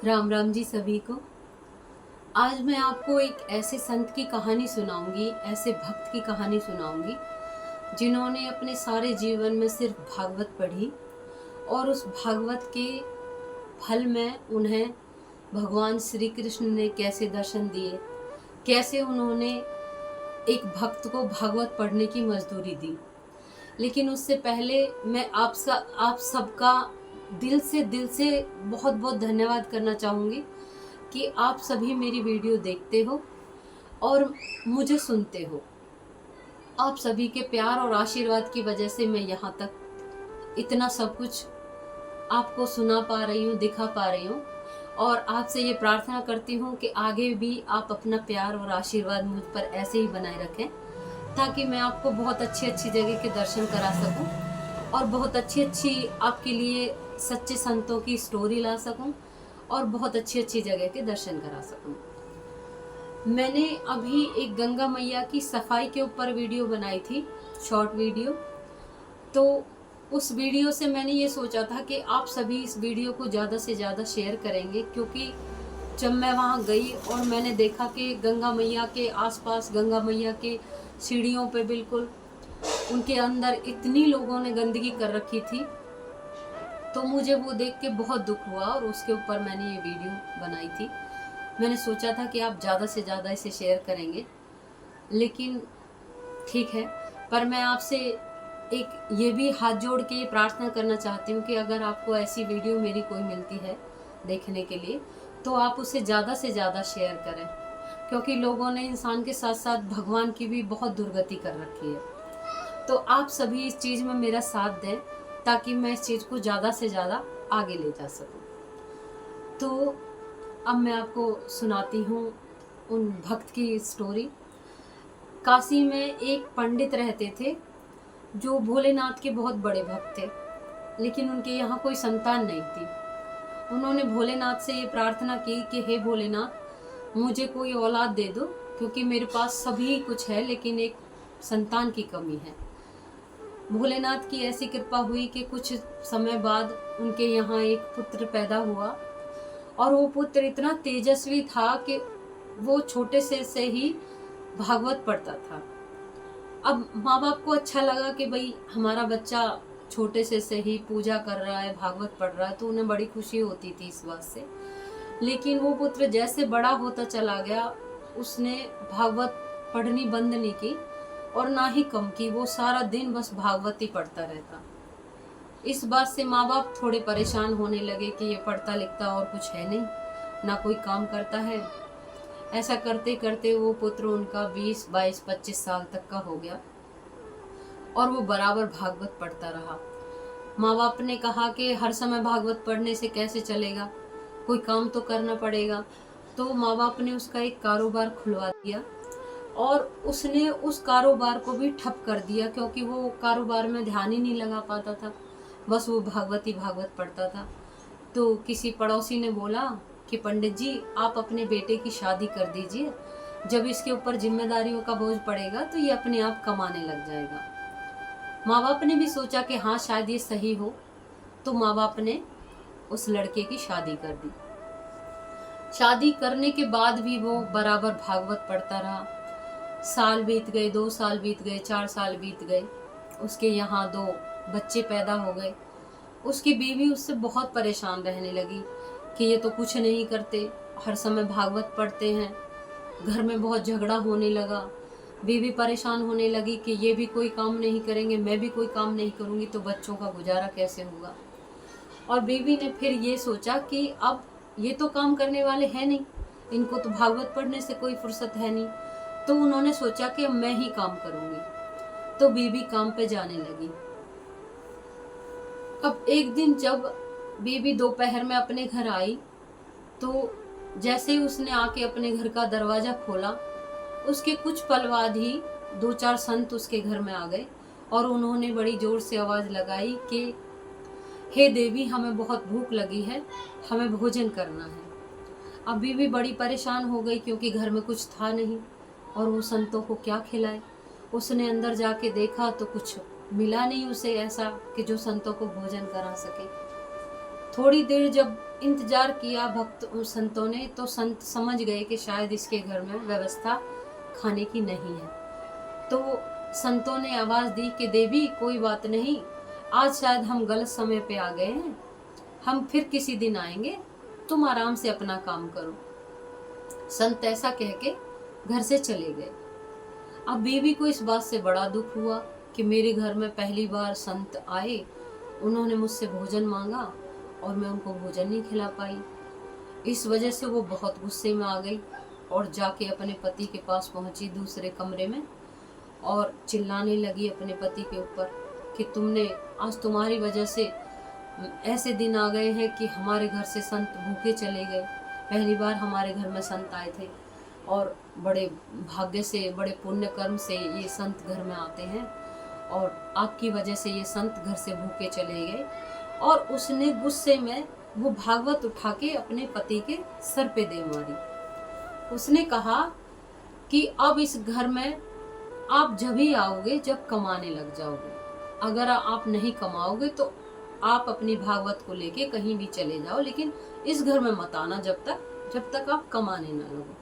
राम राम जी सभी को। आज मैं आपको एक ऐसे संत की कहानी सुनाऊंगी, ऐसे भक्त की कहानी सुनाऊंगी जिन्होंने अपने सारे जीवन में सिर्फ भागवत पढ़ी और उस भागवत के फल में उन्हें भगवान श्री कृष्ण ने कैसे दर्शन दिए, कैसे उन्होंने एक भक्त को भागवत पढ़ने की मजदूरी दी। लेकिन उससे पहले मैं आप सबका दिल से बहुत बहुत धन्यवाद करना चाहूँगी कि आप सभी मेरी वीडियो देखते हो और मुझे सुनते हो। आप सभी के प्यार और आशीर्वाद की वजह से मैं यहाँ तक इतना सब कुछ आपको सुना पा रही हूँ, दिखा पा रही हूँ। और आपसे ये प्रार्थना करती हूँ कि आगे भी आप अपना प्यार और आशीर्वाद मुझ पर ऐसे ही बनाए रखें, ताकि मैं आपको बहुत अच्छी अच्छी जगह के दर्शन करा सकूं और बहुत अच्छी अच्छी आपके लिए सच्चे संतों की स्टोरी ला सकूं और बहुत अच्छी अच्छी जगह के दर्शन करा सकूं। मैंने अभी एक गंगा मैया की सफाई के ऊपर वीडियो बनाई थी, शॉर्ट वीडियो। तो उस वीडियो से मैंने ये सोचा था कि आप सभी इस वीडियो को ज़्यादा से ज़्यादा शेयर करेंगे, क्योंकि जब मैं वहाँ गई और मैंने देखा कि गंगा मैया के आसपास, गंगा मैया के सीढ़ियों पे बिल्कुल उनके अंदर इतनी लोगों ने गंदगी कर रखी थी, तो मुझे वो देख के बहुत दुख हुआ और उसके ऊपर मैंने ये वीडियो बनाई थी। मैंने सोचा था कि आप ज़्यादा से ज़्यादा इसे शेयर करेंगे, लेकिन ठीक है। पर मैं आपसे एक ये भी हाथ जोड़ के प्रार्थना करना चाहती हूँ कि अगर आपको ऐसी वीडियो मेरी कोई मिलती है देखने के लिए, तो आप उसे ज़्यादा से ज़्यादा शेयर करें, क्योंकि लोगों ने इंसान के साथ साथ भगवान की भी बहुत दुर्गति कर रखी है। तो आप सभी इस चीज़ में मेरा साथ दें, ताकि मैं इस चीज़ को ज़्यादा से ज़्यादा आगे ले जा सकूं। तो अब मैं आपको सुनाती हूँ उन भक्त की स्टोरी। काशी में एक पंडित रहते थे जो भोलेनाथ के बहुत बड़े भक्त थे, लेकिन उनके यहाँ कोई संतान नहीं थी। उन्होंने भोलेनाथ से ये प्रार्थना की कि हे भोलेनाथ, मुझे कोई औलाद दे दो, क्योंकि मेरे पास सभी कुछ है लेकिन एक संतान की कमी है। भोलेनाथ की ऐसी कृपा हुई कि कुछ समय बाद उनके यहाँ एक पुत्र पैदा हुआ, और वो पुत्र इतना तेजस्वी था कि वो छोटे से ही भागवत पढ़ता था। अब माँ बाप को अच्छा लगा कि भाई हमारा बच्चा छोटे से ही पूजा कर रहा है, भागवत पढ़ रहा है, तो उन्हें बड़ी खुशी होती थी इस बात से। लेकिन वो पुत्र जैसे बड़ा होता चला गया, उसने भागवत पढ़नी बंद नहीं की और ना ही कम की। वो सारा दिन बस भागवत ही पढ़ता रहता। इस बात से माँ बाप थोड़े परेशान होने लगे कि ये पढ़ता लिखता और कुछ है नहीं, ना कोई काम करता है। ऐसा करते करते वो पुत्र उनका 20, 22, 25 साल तक का हो गया और वो बराबर भागवत पढ़ता रहा। माँ बाप ने कहा कि हर समय भागवत पढ़ने से कैसे चलेगा, कोई काम तो करना पड़ेगा। तो माँ बाप ने उसका एक कारोबार खुलवा दिया और उसने उस कारोबार को भी ठप कर दिया, क्योंकि वो कारोबार में ध्यान ही नहीं लगा पाता था, बस वो भागवत ही भागवत पढ़ता था। तो किसी पड़ोसी ने बोला कि पंडित जी, आप अपने बेटे की शादी कर दीजिए, जब इसके ऊपर जिम्मेदारियों का बोझ पड़ेगा तो ये अपने आप कमाने लग जाएगा। माँ बाप ने भी सोचा कि हाँ शायद ये सही हो, तो माँ बाप ने उस लड़के की शादी कर दी। शादी करने के बाद भी वो बराबर भागवत पढ़ता रहा। साल बीत गए, 2 साल बीत गए, 4 साल बीत गए। उसके यहाँ 2 बच्चे पैदा हो गए। उसकी बीवी उससे बहुत परेशान रहने लगी कि ये तो कुछ नहीं करते, हर समय भागवत पढ़ते हैं। घर में बहुत झगड़ा होने लगा। बीवी परेशान होने लगी कि ये भी कोई काम नहीं करेंगे, मैं भी कोई काम नहीं करूँगी, तो बच्चों का गुजारा कैसे होगा। और बीवी ने फिर ये सोचा कि अब ये तो काम करने वाले हैं नहीं, इनको तो भागवत पढ़ने से कोई फुर्सत है नहीं, तो उन्होंने सोचा कि अब मैं ही काम करूँगी। तो बीवी काम पे जाने लगी। अब एक दिन जब बीवी दोपहर में अपने घर आई, तो जैसे ही उसने आके अपने घर का दरवाजा खोला, उसके कुछ पल बाद ही 2-4 संत उसके घर में आ गए और उन्होंने बड़ी जोर से आवाज लगाई कि हे देवी, हमें बहुत भूख लगी है, हमें भोजन करना है। अब बीवी बड़ी परेशान हो गई, क्योंकि घर में कुछ था नहीं और वो संतों को क्या खिलाए। उसने अंदर जाके देखा तो कुछ मिला नहीं उसे ऐसा कि जो संतों को भोजन करा सके। थोड़ी देर जब इंतजार किया भक्त संतों ने, तो संत समझ गए कि शायद इसके घर में व्यवस्था खाने की नहीं है। तो संतों ने आवाज दी कि देवी कोई बात नहीं, आज शायद हम गलत समय पे आ गए हैं, हम फिर किसी दिन आएंगे, तुम आराम से अपना काम करो। संत ऐसा कह के घर से चले गए। अब बीवी को इस बात से बड़ा दुख हुआ कि मेरे घर में पहली बार संत आए, उन्होंने मुझसे भोजन मांगा और मैं उनको भोजन नहीं खिला पाई। इस वजह से वो बहुत गुस्से में आ गई और जाके अपने पति के पास पहुंची दूसरे कमरे में और चिल्लाने लगी अपने पति के ऊपर कि तुमने, आज तुम्हारी वजह से ऐसे दिन आ गए हैं कि हमारे घर से संत भूखे चले गए। पहली बार हमारे घर में संत आए थे और बड़े भाग्य से, बड़े पुण्य कर्म से ये संत घर में आते हैं और आपकी वजह से ये संत घर से भूखे चले गए। और उसने गुस्से में वो भागवत उठा के अपने पति के सर पे दे मारी। उसने कहा कि अब इस घर में आप जब ही आओगे जब कमाने लग जाओगे, अगर आप नहीं कमाओगे तो आप अपनी भागवत को लेके कहीं भी चले जाओ, लेकिन इस घर में मत आना जब तक आप कमाने ना लगो।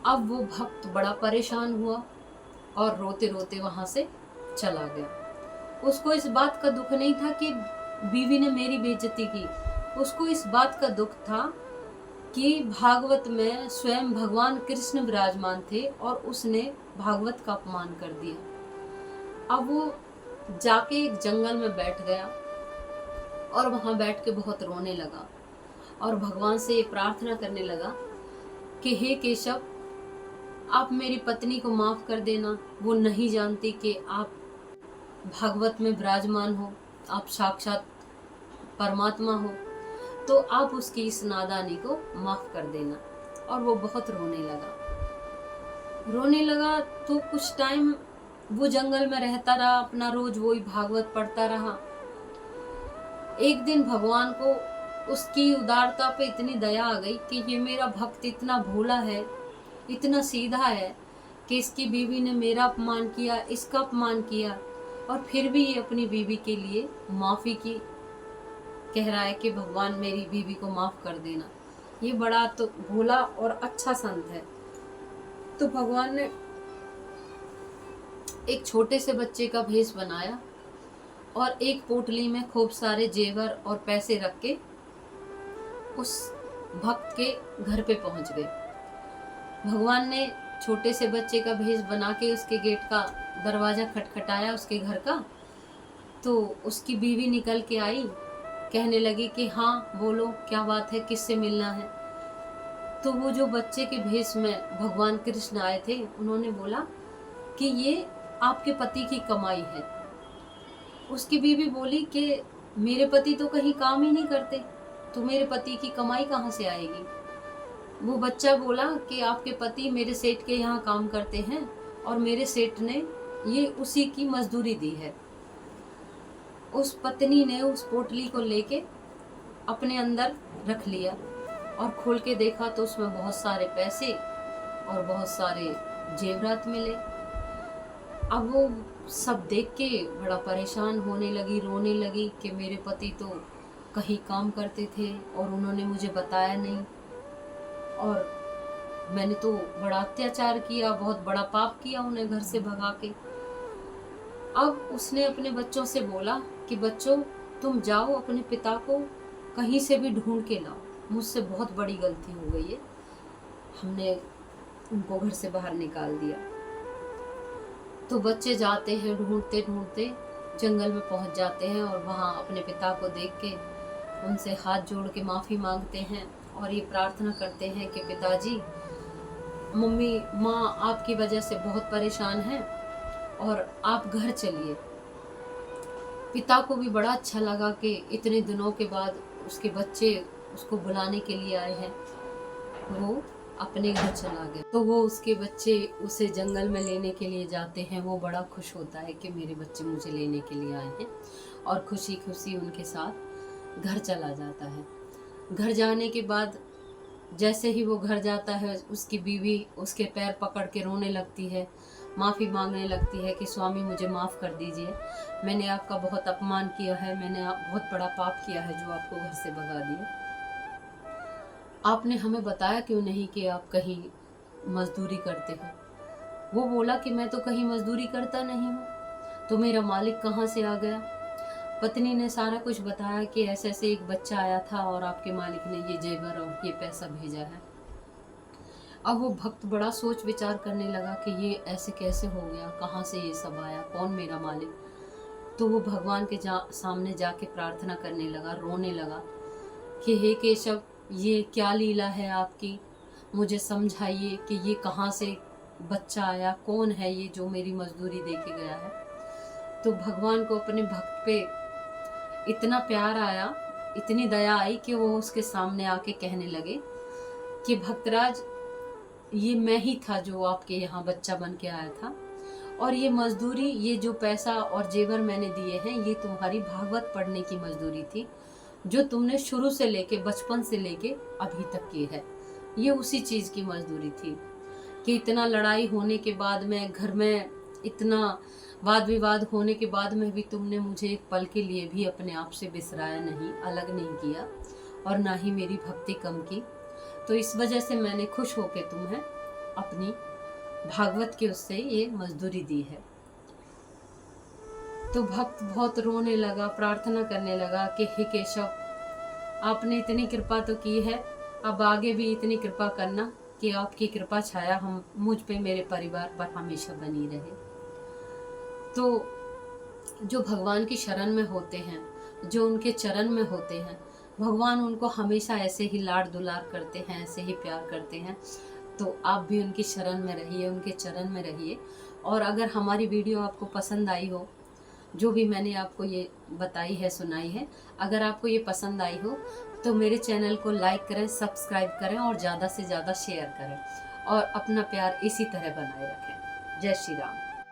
अब वो भक्त बड़ा परेशान हुआ और रोते रोते वहां से चला गया। उसको इस बात का दुख नहीं था कि बीवी ने मेरी बेइज्जती की, उसको इस बात का दुख था कि भागवत में स्वयं भगवान कृष्ण विराजमान थे और उसने भागवत का अपमान कर दिया। अब वो जाके एक जंगल में बैठ गया और वहां बैठ के बहुत रोने लगा और भगवान से ये प्रार्थना करने लगा कि हे केशव, आप मेरी पत्नी को माफ कर देना, वो नहीं जानती कि आप भागवत में विराजमान हो, आप साक्षात परमात्मा हो, तो आप उसकी इस नादानी को माफ कर देना। और वो बहुत रोने लगा। तो कुछ टाइम वो जंगल में रहता रहा, अपना रोज वही भागवत पढ़ता रहा। एक दिन भगवान को उसकी उदारता पे इतनी दया आ गई कि ये मेरा भक्त इतना भोला है, इतना सीधा है कि इसकी बीवी ने मेरा अपमान किया, इसका अपमान किया, और फिर भी ये अपनी बीवी के लिए माफी की कह रहा है कि भगवान मेरी बीवी को माफ कर देना। ये बड़ा तो भोला और अच्छा संत है। तो भगवान ने एक छोटे से बच्चे का भेष बनाया और एक पोटली में खूब सारे जेवर और पैसे रख के उस भक्त के घर पे पहुंच गए। भगवान ने छोटे से बच्चे का भेष बना के उसके गेट का दरवाजा खटखटाया उसके घर का। तो उसकी बीवी निकल के आई, कहने लगी कि हाँ बोलो क्या बात है, किससे मिलना है। तो वो जो बच्चे के भेष में भगवान कृष्ण आए थे, उन्होंने बोला कि ये आपके पति की कमाई है। उसकी बीवी बोली कि मेरे पति तो कहीं काम ही नहीं करते, तो मेरे पति की कमाई कहाँ से आएगी। वो बच्चा बोला कि आपके पति मेरे सेठ के यहाँ काम करते हैं और मेरे सेठ ने ये उसी की मजदूरी दी है। उस पत्नी ने उस पोटली को लेके अपने अंदर रख लिया और खोल के देखा तो उसमें बहुत सारे पैसे और बहुत सारे जेवरात मिले। अब वो सब देख के बड़ा परेशान होने लगी, रोने लगी कि मेरे पति तो कहीं काम करते थे और उन्होंने मुझे बताया नहीं, और मैंने तो बड़ा अत्याचार किया, बहुत बड़ा पाप किया उन्हें घर से भगा के। अब उसने अपने बच्चों से बोला कि बच्चों तुम जाओ अपने पिता को कहीं से भी ढूंढ के लाओ, मुझसे बहुत बड़ी गलती हो गई है, हमने उनको घर से बाहर निकाल दिया। तो बच्चे जाते हैं, ढूंढते ढूंढते जंगल में पहुंच जाते हैं और वहां अपने पिता को देख के उनसे हाथ जोड़ के माफी मांगते हैं और ये प्रार्थना करते हैं कि पिताजी, मम्मी, माँ आपकी वजह से बहुत परेशान हैं और आप घर चलिए। पिता को भी बड़ा अच्छा लगा कि इतने दिनों के बाद उसके बच्चे उसको बुलाने के लिए आए हैं। वो अपने घर चला गया। तो वो उसके बच्चे उसे जंगल में लेने के लिए जाते हैं। वो बड़ा खुश होता है कि मेरे बच्चे मुझे लेने के लिए आए हैं और खुशी खुशी उनके साथ घर चला जाता है। घर जाने के बाद जैसे ही वो घर जाता है, उसकी बीवी उसके पैर पकड़ के रोने लगती है, माफ़ी मांगने लगती है कि स्वामी मुझे माफ़ कर दीजिए, मैंने आपका बहुत अपमान किया है, मैंने बहुत बड़ा पाप किया है जो आपको घर से भगा दिया। आपने हमें बताया क्यों नहीं कि आप कहीं मजदूरी करते हो। वो बोला कि मैं तो कहीं मजदूरी करता नहीं हूँ, तो मेरा मालिक कहाँ से आ गया। पत्नी ने सारा कुछ बताया कि ऐसे ऐसे एक बच्चा आया था और आपके मालिक ने ये जेवर और ये पैसा भेजा है। अब वो भक्त बड़ा सोच विचार करने लगा कि ये ऐसे कैसे हो गया, कहाँ से ये सब आया, कौन मेरा मालिक। तो वो भगवान के सामने जाके प्रार्थना करने लगा, रोने लगा कि हे केशव, ये क्या लीला है आपकी, मुझे समझाइए कि ये कहाँ से बच्चा आया, कौन है ये जो मेरी मजदूरी दे के गया है। तो भगवान को अपने भक्त पे इतना प्यार आया, इतनी दया आई कि वो उसके सामने आके कहने लगे कि भक्तराज, ये मैं ही था जो आपके यहाँ बच्चा बन के आया था, और ये मजदूरी, ये जो पैसा और जेवर मैंने दिए हैं, ये तुम्हारी भागवत पढ़ने की मजदूरी थी जो तुमने शुरू से लेके, बचपन से लेके अभी तक की है। ये उसी चीज की मजदूरी थी कि इतना लड़ाई होने के बाद में, घर में इतना वाद विवाद होने के बाद में भी तुमने मुझे एक पल के लिए भी अपने आप से बिसराया नहीं, अलग नहीं किया, और ना ही मेरी भक्ति कम की। तो इस वजह से मैंने खुश होके तुम्हें अपनी भागवत के उससे ये मजदूरी दी है। तो भक्त बहुत रोने लगा, प्रार्थना करने लगा कि हे केशव, आपने इतनी कृपा तो की है, अब आगे भी इतनी कृपा करना कि आपकी कृपा छाया हम मुझ पे, मेरे परिवार पर हमेशा बनी रहे। तो जो भगवान की शरण में होते हैं, जो उनके चरण में होते हैं, भगवान उनको हमेशा ऐसे ही लाड दुलार करते हैं, ऐसे ही प्यार करते हैं। तो आप भी उनकी शरण में रहिए, उनके चरण में रहिए। और अगर हमारी वीडियो आपको पसंद आई हो, जो भी मैंने आपको ये बताई है, सुनाई है, अगर आपको ये पसंद आई हो तो मेरे चैनल को लाइक करें, सब्सक्राइब करें और ज़्यादा से ज़्यादा शेयर करें, और अपना प्यार इसी तरह बनाए रखें। जय श्री राम।